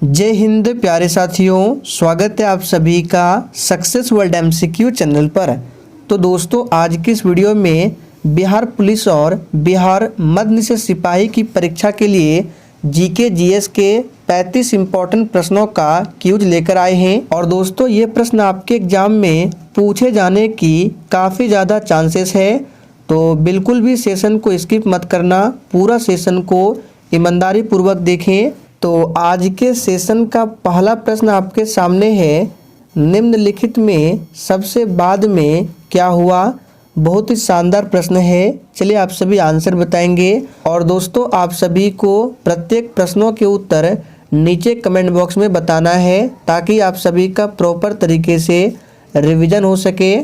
जय हिंद प्यारे साथियों, स्वागत है आप सभी का सक्सेस वर्ल्ड एमसीक्यू चैनल पर। तो दोस्तों, आज की इस वीडियो में बिहार पुलिस और बिहार मध्य निषेध सिपाही की परीक्षा के लिए जीके जीएस के 35 इम्पोर्टेंट प्रश्नों का क्यूज लेकर आए हैं। और दोस्तों, ये प्रश्न आपके एग्जाम में पूछे जाने की काफ़ी ज़्यादा चांसेस है, तो बिल्कुल भी सेशन को स्किप मत करना, पूरा सेशन को ईमानदारी पूर्वक देखें। तो आज के सेशन का पहला प्रश्न आपके सामने है, निम्नलिखित में सबसे बाद में क्या हुआ। बहुत ही शानदार प्रश्न है, चलिए आप सभी आंसर बताएंगे। और दोस्तों, आप सभी को प्रत्येक प्रश्नों के उत्तर नीचे कमेंट बॉक्स में बताना है, ताकि आप सभी का प्रॉपर तरीके से रिवीजन हो सके।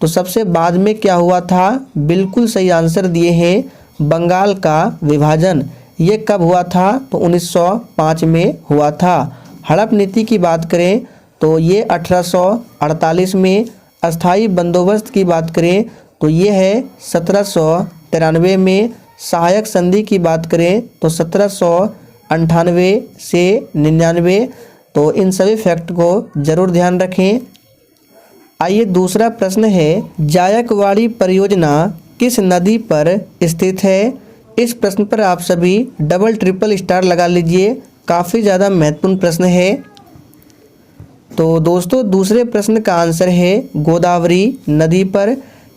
तो सबसे बाद में क्या हुआ था, बिल्कुल सही आंसर दिए हैं, बंगाल का विभाजन। ये कब हुआ था, तो 1905 में हुआ था। हड़प नीति की बात करें तो ये 1848 में। अस्थाई बंदोबस्त की बात करें तो ये है 1793 में। सहायक संधि की बात करें तो 1798 से 99। तो इन सभी फैक्ट को जरूर ध्यान रखें। आइए दूसरा प्रश्न है, जायकवाड़ी परियोजना किस नदी पर स्थित है। इस प्रश्न पर आप सभी डबल ट्रिपल स्टार लगा लीजिए, काफ़ी ज़्यादा महत्वपूर्ण प्रश्न है। तो दोस्तों, दूसरे प्रश्न का आंसर है गोदावरी नदी पर।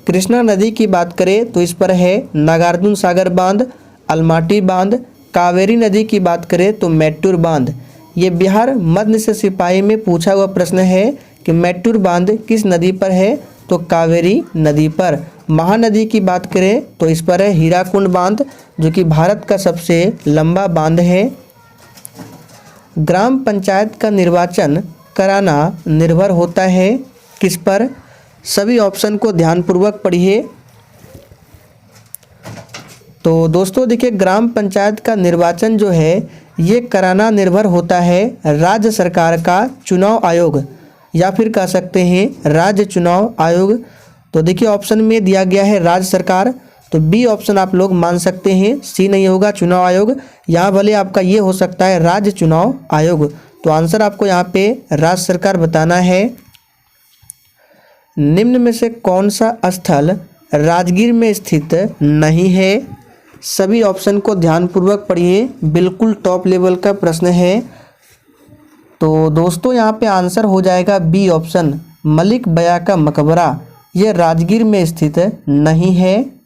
कृष्णा नदी की बात करें तो इस पर है नागार्जुन सागर बांध, अलमाटी बांध। कावेरी नदी की बात करें तो मैट्टूर बांध। ये बिहार मध्य निषेध सिपाही में पूछा हुआ प्रश्न है कि मैट्टूर बांध किस नदी पर है, तो कावेरी नदी पर। महानदी की बात करें तो इस पर है हीराकुंड बांध, जो कि भारत का सबसे लंबा बांध है। ग्राम पंचायत का निर्वाचन कराना निर्भर होता है किस पर। सभी ऑप्शन को ध्यानपूर्वक पढ़िए। तो दोस्तों देखिए, ग्राम पंचायत का निर्वाचन जो है ये कराना निर्भर होता है राज्य सरकार का चुनाव आयोग, या फिर कह सकते हैं राज्य चुनाव आयोग। तो देखिए, ऑप्शन में दिया गया है राज्य सरकार, तो बी ऑप्शन आप लोग मान सकते हैं, सी नहीं होगा चुनाव आयोग। यहाँ भले आपका ये हो सकता है राज्य चुनाव आयोग। तो आंसर आपको यहाँ पे राज्य सरकार बताना है। निम्न में से कौन सा स्थल राजगीर में स्थित नहीं है। सभी ऑप्शन को ध्यानपूर्वक पढ़िए, बिल्कुल टॉप लेवल का प्रश्न है। तो दोस्तों, यहाँ पे आंसर हो जाएगा बी ऑप्शन, मलिक बया का मकबरा। यह राजगीर में स्थित नहीं है।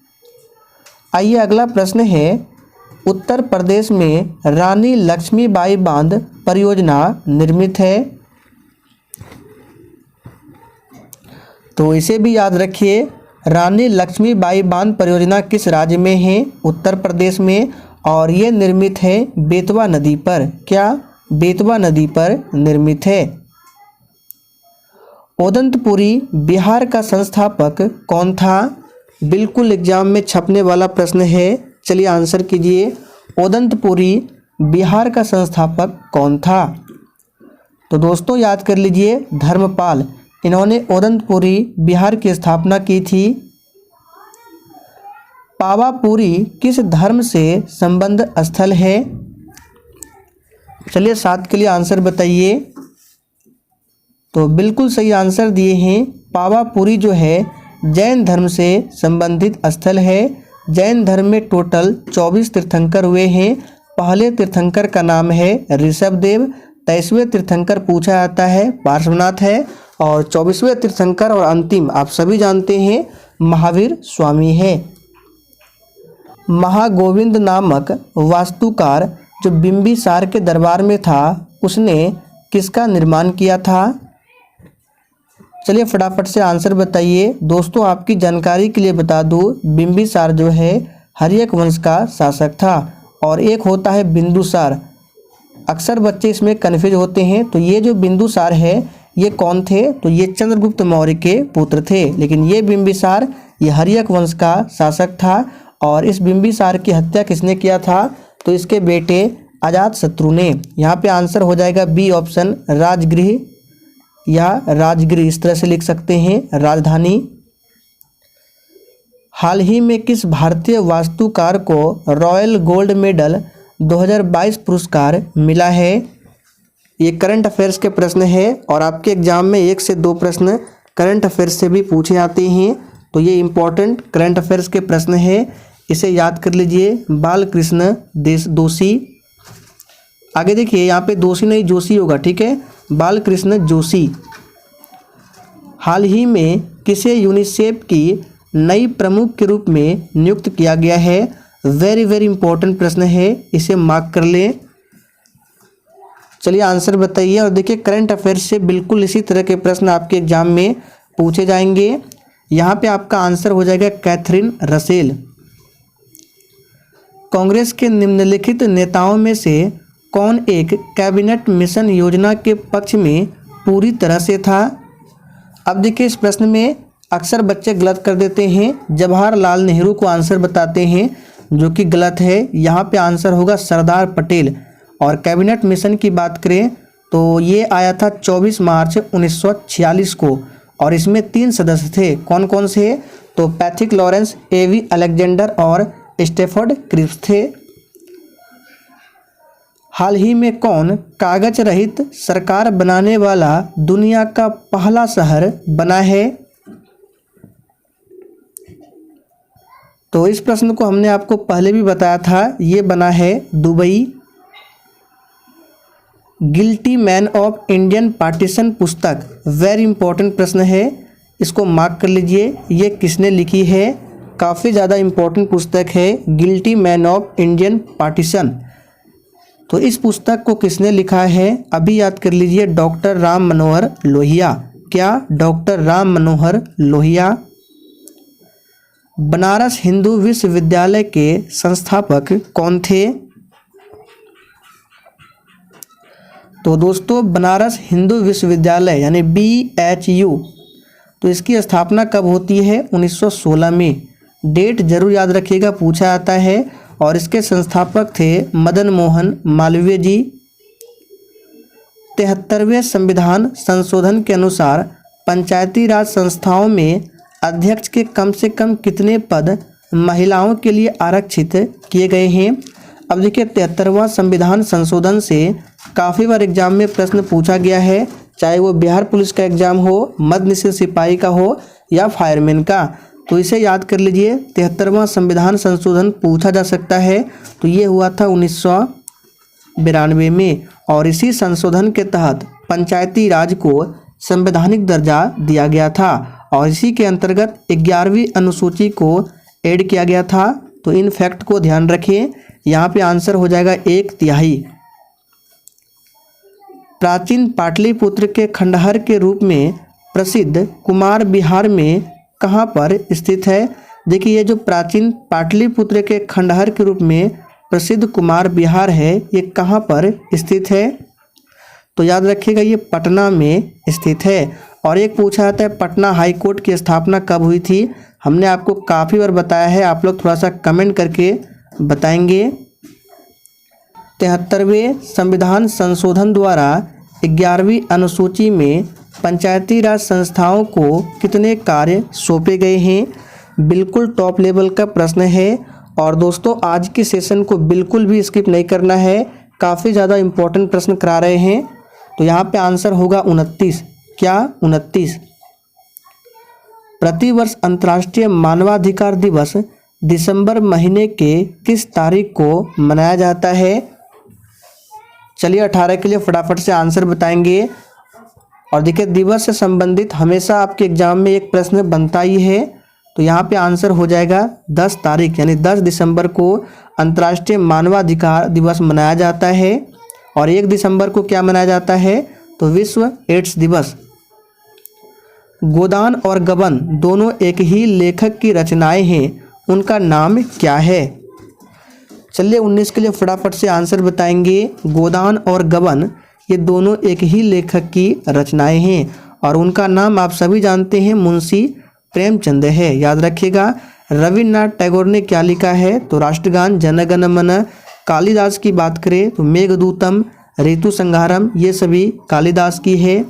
आइए अगला प्रश्न है, उत्तर प्रदेश में रानी लक्ष्मीबाई बांध परियोजना निर्मित है। तो इसे भी याद रखिए, रानी लक्ष्मीबाई बांध परियोजना किस राज्य में है, उत्तर प्रदेश में। और ये निर्मित है बेतवा नदी पर। क्या, बेतवा नदी पर निर्मित है। ओदंतपुरी बिहार का संस्थापक कौन था। बिल्कुल एग्जाम में छपने वाला प्रश्न है, चलिए आंसर कीजिए। ओदंतपुरी बिहार का संस्थापक कौन था। तो दोस्तों याद कर लीजिए, धर्मपाल। इन्होंने ओदंतपुरी बिहार की स्थापना की थी। पावापुरी किस धर्म से संबद्ध स्थल है। चलिए 7 के लिए आंसर बताइए। तो बिल्कुल सही आंसर दिए हैं, पावापुरी जो है जैन धर्म से संबंधित स्थल है। जैन धर्म में टोटल 24 तीर्थंकर हुए हैं। पहले तीर्थंकर का नाम है ऋषभदेव। 23वें तीर्थंकर पूछा जाता है पार्श्वनाथ है। और 24वें तीर्थंकर और अंतिम आप सभी जानते हैं महावीर स्वामी है। महागोविंद नामक वास्तुकार जो बिंबिसार के दरबार में था, उसने किसका निर्माण किया था। चलिए फटाफट से आंसर बताइए। दोस्तों, आपकी जानकारी के लिए बता दूं, बिंबिसार जो है हर्यक वंश का शासक था। और एक होता है बिंदुसार, अक्सर बच्चे इसमें कन्फ्यूज होते हैं। तो ये जो बिंदुसार है ये कौन थे, तो ये चंद्रगुप्त मौर्य के पुत्र थे। लेकिन ये बिंबिसार ये हर्यक वंश का शासक था। और इस बिंबिसार की हत्या किसने किया था, तो इसके बेटे अजातशत्रु ने। यहाँ पे आंसर हो जाएगा बी ऑप्शन, राजगृह या राजगृह, इस तरह से लिख सकते हैं, राजधानी। हाल ही में किस भारतीय वास्तुकार को रॉयल गोल्ड मेडल 2022 पुरस्कार मिला है। ये करंट अफेयर्स के प्रश्न है और आपके एग्जाम में 1 से 2 प्रश्न करंट अफेयर्स से भी पूछे जाते हैं। तो ये इम्पोर्टेंट करंट अफेयर्स के प्रश्न है, इसे याद कर लीजिए। बालकृष्ण दोषी, आगे देखिए यहाँ पे दोषी नहीं जोशी होगा, ठीक है। बालकृष्ण जोशी हाल ही में किसे यूनिसेफ की नई प्रमुख के रूप में नियुक्त किया गया है? वेरी वेरी इंपॉर्टेंट प्रश्न है, इसे मार्क कर ले। चलिए आंसर बताइए। और देखिए करंट अफेयर्स से बिल्कुल इसी तरह के प्रश्न आपके एग्जाम में पूछे जाएंगे। यहाँ पे आपका आंसर हो जाएगा कैथरीन रसेल। कांग्रेस के निम्नलिखित नेताओं में से कौन एक कैबिनेट मिशन योजना के पक्ष में पूरी तरह से था? अब देखिए इस प्रश्न में अक्सर बच्चे गलत कर देते हैं, जवाहरलाल नेहरू को आंसर बताते हैं, जो कि गलत है। यहाँ पे आंसर होगा सरदार पटेल। और कैबिनेट मिशन की बात करें तो ये आया था 24 मार्च 1946 को और इसमें 3 सदस्य थे। कौन कौन से? तो पैथिक लॉरेंस, एवी अलेक्जेंडर और स्टेफर्ड क्रिप्स थे। हाल ही में कौन कागज रहित सरकार बनाने वाला दुनिया का पहला शहर बना है? तो इस प्रश्न को हमने आपको पहले भी बताया था, ये बना है Dubai. Guilty man of Indian partition पुस्तक वेरी इंपॉर्टेंट प्रश्न है, इसको मार्क कर लीजिए। ये किसने लिखी है? काफ़ी ज़्यादा इंपॉर्टेंट पुस्तक है guilty man of Indian partition. तो इस पुस्तक को किसने लिखा है? अभी याद कर लीजिए, डॉक्टर राम मनोहर लोहिया। क्या? डॉक्टर राम मनोहर लोहिया। बनारस हिंदू विश्वविद्यालय के संस्थापक कौन थे? तो दोस्तों बनारस हिंदू विश्वविद्यालय यानी BHU, तो इसकी स्थापना कब होती है? 1916 में। डेट जरूर याद रखिएगा, पूछा जाता है। और इसके संस्थापक थे मदन मोहन मालवीय जी। 73वें संविधान संशोधन के अनुसार पंचायती राज संस्थाओं में अध्यक्ष के कम से कम कितने पद महिलाओं के लिए आरक्षित किए गए हैं? अब देखिए 73वां संविधान संशोधन से काफ़ी बार एग्जाम में प्रश्न पूछा गया है, चाहे वो बिहार पुलिस का एग्जाम हो, मध्य निषेध सिपाही का हो या फायरमैन का। तो इसे याद कर लीजिए, 73वां संविधान संशोधन पूछा जा सकता है। तो ये हुआ था 1992 में और इसी संशोधन के तहत पंचायती राज को संवैधानिक दर्जा दिया गया था और इसी के अंतर्गत 11वीं अनुसूची को ऐड किया गया था। तो इन फैक्ट को ध्यान रखिए, यहाँ पे आंसर हो जाएगा 1/3। प्राचीन पाटलिपुत्र के खंडहर के रूप में प्रसिद्ध कुमार बिहार में कहाँ पर स्थित है? देखिए ये जो प्राचीन पाटलिपुत्र के खंडहर के रूप में प्रसिद्ध कुमार बिहार है, ये कहाँ पर स्थित है? तो याद रखिएगा ये पटना में स्थित है। और एक पूछा जाता है पटना हाई कोर्ट की स्थापना कब हुई थी? हमने आपको काफ़ी बार बताया है, आप लोग थोड़ा सा कमेंट करके बताएंगे। 73वें संविधान संशोधन द्वारा 11वीं अनुसूची में पंचायती राज संस्थाओं को कितने कार्य सौंपे गए हैं? बिल्कुल टॉप लेवल का प्रश्न है। और दोस्तों आज के सेशन को बिल्कुल भी स्किप नहीं करना है, काफ़ी ज़्यादा इंपॉर्टेंट प्रश्न करा रहे हैं। तो यहाँ पे आंसर होगा 29। क्या? 29। प्रतिवर्ष अंतर्राष्ट्रीय मानवाधिकार दिवस दिसंबर महीने के किस तारीख को मनाया जाता है? चलिए 18 के लिए फटाफट से आंसर बताएंगे। और देखिए दिवस से संबंधित हमेशा आपके एग्जाम में एक प्रश्न बनता ही है। तो यहाँ पे आंसर हो जाएगा 10 तारीख यानी 10 दिसंबर को अंतर्राष्ट्रीय मानवाधिकार दिवस मनाया जाता है। और 1 दिसंबर को क्या मनाया जाता है? तो विश्व एड्स दिवस। गोदान और गबन दोनों एक ही लेखक की रचनाएं हैं, उनका नाम क्या है? चलिए 19 के लिए फटाफट से आंसर बताएंगे। गोदान और गबन ये दोनों एक ही लेखक की रचनाएं हैं और उनका नाम आप सभी जानते हैं, मुंशी प्रेमचंद है। याद रखिएगा। रविन्द्रनाथ टैगोर ने क्या लिखा है? तो राष्ट्रगान, जनगण मन। कालिदास की बात करें तो मेघदूतम, ऋतु संहारम, ये सभी कालिदास की है।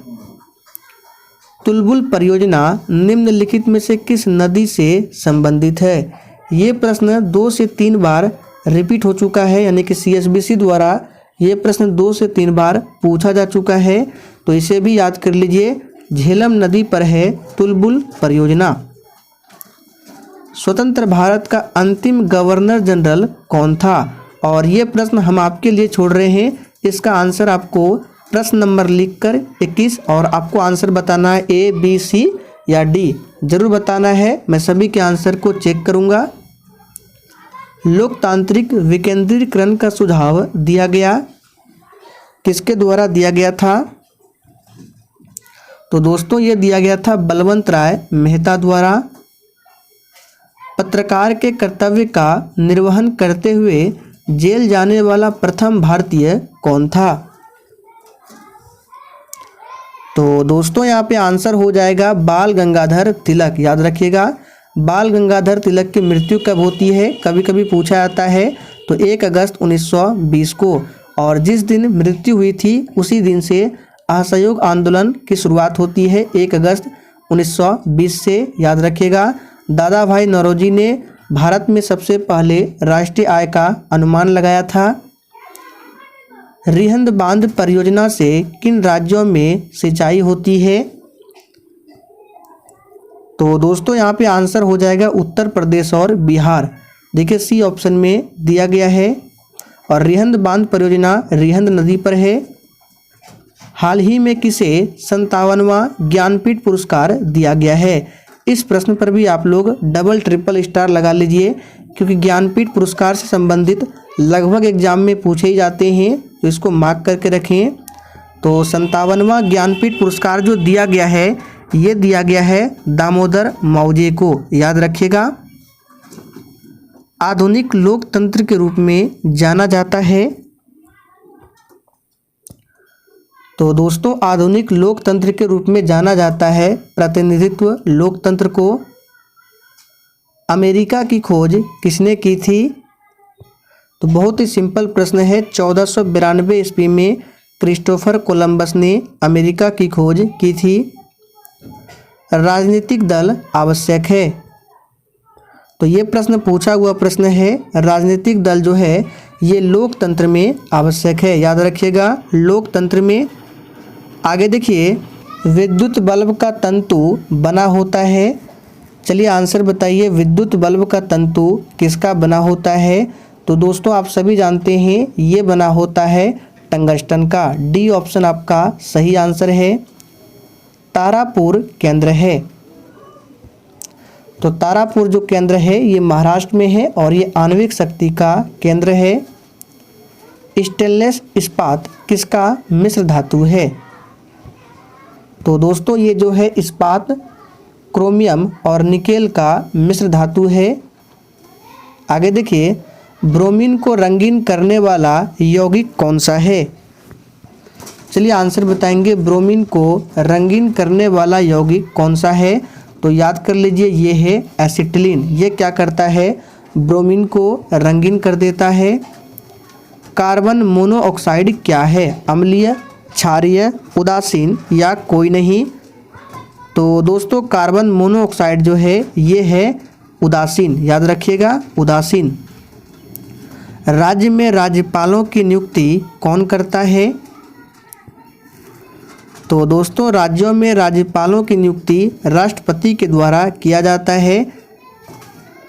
तुलबुल परियोजना निम्नलिखित में से किस नदी से संबंधित है? ये प्रश्न 2 से 3 बार रिपीट हो चुका है, यानी कि CSBC द्वारा ये प्रश्न 2 से 3 बार पूछा जा चुका है, तो इसे भी याद कर लीजिए। झेलम नदी पर है तुलबुल परियोजना। स्वतंत्र भारत का अंतिम गवर्नर जनरल कौन था? और ये प्रश्न हम आपके लिए छोड़ रहे हैं। इसका आंसर आपको प्रश्न नंबर लिखकर 21 और आपको आंसर बताना है A, B, C या D जरूर बताना है। मैं सभी के आंसर को चेक करूंगा। लोकतांत्रिक विकेंद्रीकरण का सुझाव दिया गया, किसके द्वारा दिया गया था? तो दोस्तों ये दिया गया था बलवंत राय मेहता द्वारा। पत्रकार के कर्तव्य का निर्वहन करते हुए जेल जाने वाला प्रथम भारतीय कौन था? तो दोस्तों यहाँ पे आंसर हो जाएगा बाल गंगाधर तिलक। याद रखिएगा, बाल गंगाधर तिलक की मृत्यु कब होती है? कभी कभी पूछा जाता है। तो 1 अगस्त 1920 को, और जिस दिन मृत्यु हुई थी उसी दिन से असहयोग आंदोलन की शुरुआत होती है, 1 अगस्त 1920 से। याद रखिएगा, दादा भाई नौरोजी ने भारत में सबसे पहले राष्ट्रीय आय का अनुमान लगाया था। रिहंद बांध परियोजना से किन राज्यों में सिंचाई होती है? तो दोस्तों यहाँ पे आंसर हो जाएगा उत्तर प्रदेश और बिहार। देखिए C ऑप्शन में दिया गया है। और रिहंद बांध परियोजना रिहंद नदी पर है। हाल ही में किसे 57वां ज्ञानपीठ पुरस्कार दिया गया है? इस प्रश्न पर भी आप लोग डबल ट्रिपल स्टार लगा लीजिए, क्योंकि ज्ञानपीठ पुरस्कार से संबंधित लगभग एग्जाम में पूछे ही जाते हैं, तो इसको मार्क करके रखें। तो 57वां ज्ञानपीठ पुरस्कार जो दिया गया है, ये दिया गया है दामोदर मावजे को। याद रखिएगा। आधुनिक लोकतंत्र के रूप में जाना जाता है। तो दोस्तों आधुनिक लोकतंत्र के रूप में जाना जाता है प्रतिनिधित्व लोकतंत्र को। अमेरिका की खोज किसने की थी? तो बहुत ही सिंपल प्रश्न है। 1492 ईस्वी में क्रिस्टोफर कोलंबस ने अमेरिका की खोज की थी। राजनीतिक दल आवश्यक है। तो ये प्रश्न पूछा हुआ प्रश्न है। राजनीतिक दल जो है ये लोकतंत्र में आवश्यक है। याद रखिएगा, लोकतंत्र में। आगे देखिए, विद्युत बल्ब का तंतु बना होता है। चलिए आंसर बताइए, विद्युत बल्ब का तंतु किसका बना होता है? तो दोस्तों आप सभी जानते हैं ये बना होता है टंगस्टन का। D ऑप्शन आपका सही आंसर है। तारापुर केंद्र है। तो तारापुर जो केंद्र है ये महाराष्ट्र में है और ये आणविक शक्ति का केंद्र है। स्टेनलेस इस्पात किसका मिश्र धातु है? तो दोस्तों ये जो है इस्पात क्रोमियम और निकेल का मिश्र धातु है। आगे देखिए, ब्रोमीन को रंगीन करने वाला यौगिक कौन सा है? चलिए आंसर बताएंगे, ब्रोमीन को रंगीन करने वाला यौगिक कौन सा है? तो याद कर लीजिए, ये है एसिटिलीन। ये क्या करता है? ब्रोमीन को रंगीन कर देता है। कार्बन मोनोऑक्साइड क्या है? अम्लीय, क्षारीय, उदासीन या कोई नहीं? तो दोस्तों कार्बन मोनोऑक्साइड जो है ये है उदासीन। याद रखिएगा, उदासीन। राज्य में राज्यपालों की नियुक्ति कौन करता है? तो दोस्तों राज्यों में राज्यपालों की नियुक्ति राष्ट्रपति के द्वारा किया जाता है।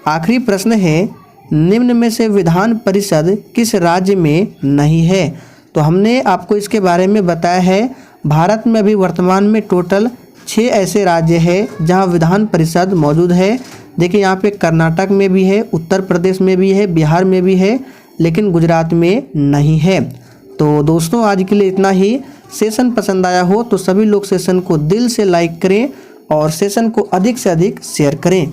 आखिरी प्रश्न है, निम्न में से विधान परिषद किस राज्य में नहीं है? तो हमने आपको इसके बारे में बताया है। भारत में अभी वर्तमान में टोटल 6 ऐसे राज्य हैं जहां विधान परिषद मौजूद है। देखिए यहाँ पे कर्नाटक में भी है, उत्तर प्रदेश में भी है, बिहार में भी है, लेकिन गुजरात में नहीं है। तो दोस्तों आज के लिए इतना ही। सेशन पसंद आया हो तो सभी लोग सेशन को दिल से लाइक करें और सेशन को अधिक से अधिक शेयर करें।